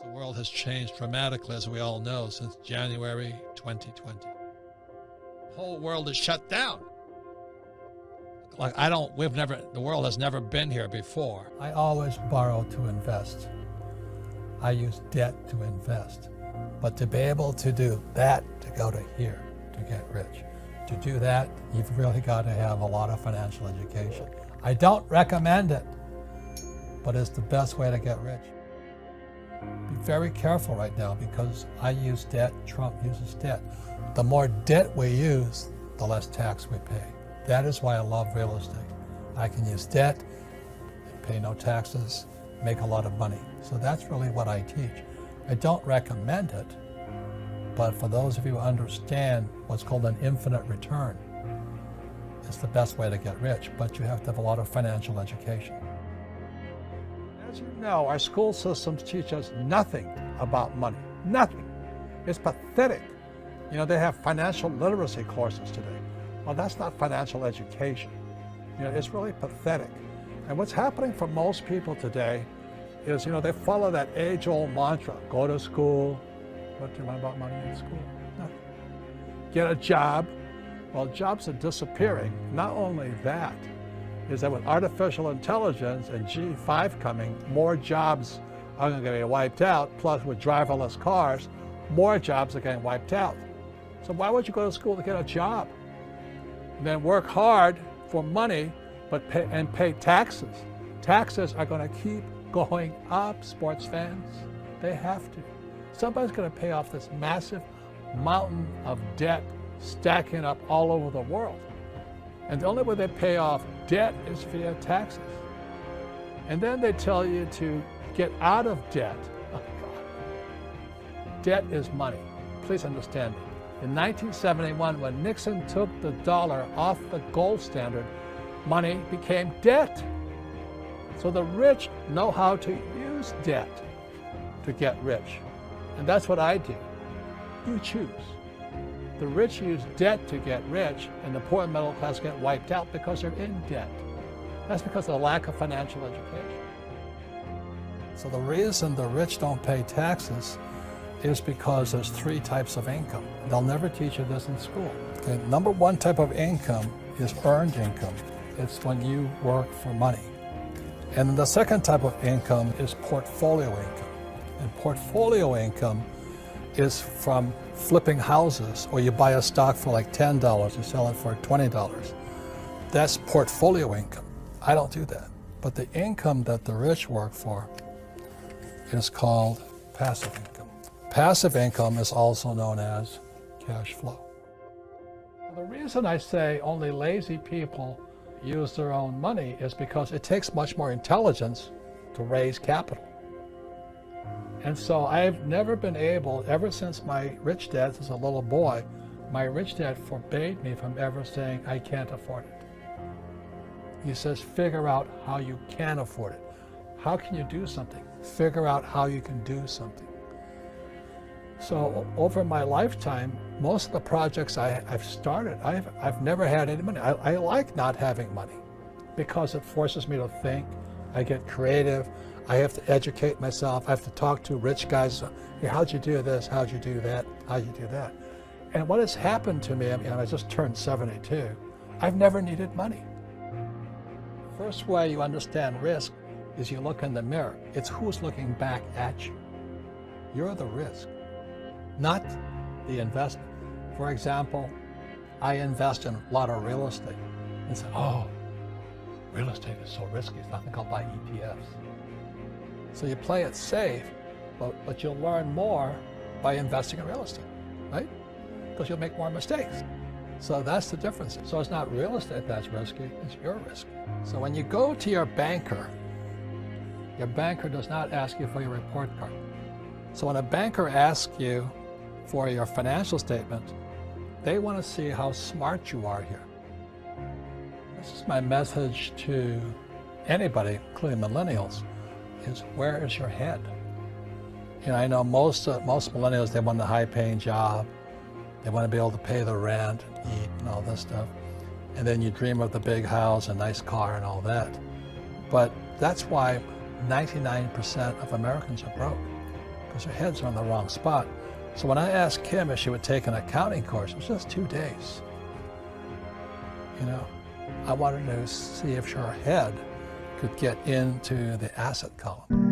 The world has changed dramatically, as we all know, since January 2020. The whole world is shut down. The world has never been here before. I always borrow to invest. I use debt to invest. But to be able to do that, to go to here, to get rich, to do that, you've really got to have a lot of financial education. I don't recommend it, but it's the best way to get rich. Be very careful right now because I use debt, Trump uses debt. The more debt we use, the less tax we pay. That is why I love real estate. I can use debt, pay no taxes, make a lot of money. So that's really what I teach. I don't recommend it, but for those of you who understand what's called an infinite return, it's the best way to get rich, but you have to have a lot of financial education. As you know, our school systems teach us nothing about money, nothing. It's pathetic. You know, they have financial literacy courses today. Well, that's not financial education. You know, it's really pathetic. And what's happening for most people today is, you know, they follow that age-old mantra, go to school. What do you learn about money in school? Nothing. Get a job. Well, jobs are disappearing. Not only that, is that with artificial intelligence and G5 coming, more jobs are going to get wiped out. Plus, with driverless cars, more jobs are getting wiped out. So why would you go to school to get a job? And then work hard for money, but pay taxes. Taxes are going to keep going up, sports fans. They have to. Somebody's going to pay off this massive mountain of debt stacking up all over the world. And the only way they pay off debt is via taxes. And then they tell you to get out of debt. Oh, God. Debt is money. Please understand me. In 1971, when Nixon took the dollar off the gold standard, money became debt. So the rich know how to use debt to get rich. And that's what I do. You choose. The rich use debt to get rich, and the poor and middle class get wiped out because they're in debt. That's because of the lack of financial education. So the reason the rich don't pay taxes is because there's three types of income. They'll never teach you this in school. Okay, number one type of income is earned income. It's when you work for money. And then the second type of income is portfolio income. And portfolio income is from flipping houses, or you buy a stock for like $10, you sell it for $20. That's portfolio income. I don't do that. But the income that the rich work for is called passive income. Passive income is also known as cash flow. The reason I say only lazy people use their own money is because it takes much more intelligence to raise capital. And so I've never been able, ever since my rich dad as a little boy, my rich dad forbade me from ever saying, I can't afford it. He says, figure out how you can afford it. How can you do something? Figure out how you can do something. So over my lifetime, most of the projects I've started, I've never had any money. I like not having money because it forces me to think. I get creative. I have to educate myself. I have to talk to rich guys. Hey, how'd you do this? How'd you do that? How'd you do that? And what has happened to me, I just turned 72, I've never needed money. First way you understand risk is you look in the mirror. It's who's looking back at you. You're the risk, not the investment. For example, I invest in a lot of real estate and say, oh, real estate is so risky, so I think I'll buy ETFs. So you play it safe, but you'll learn more by investing in real estate, right? Because you'll make more mistakes. So that's the difference. So it's not real estate that's risky, it's your risk. So when you go to your banker does not ask you for your report card. So when a banker asks you for your financial statement, they want to see how smart you are here. This is my message to anybody, including millennials, is where is your head? You know, I know most millennials, they want a high-paying job. They want to be able to pay the rent and eat and all this stuff. And then you dream of the big house, a nice car and all that. But that's why 99% of Americans are broke, because your head's on the wrong spot. So when I asked Kim if she would take an accounting course, it was just 2 days. You know, I wanted to see if her head could get into the asset column.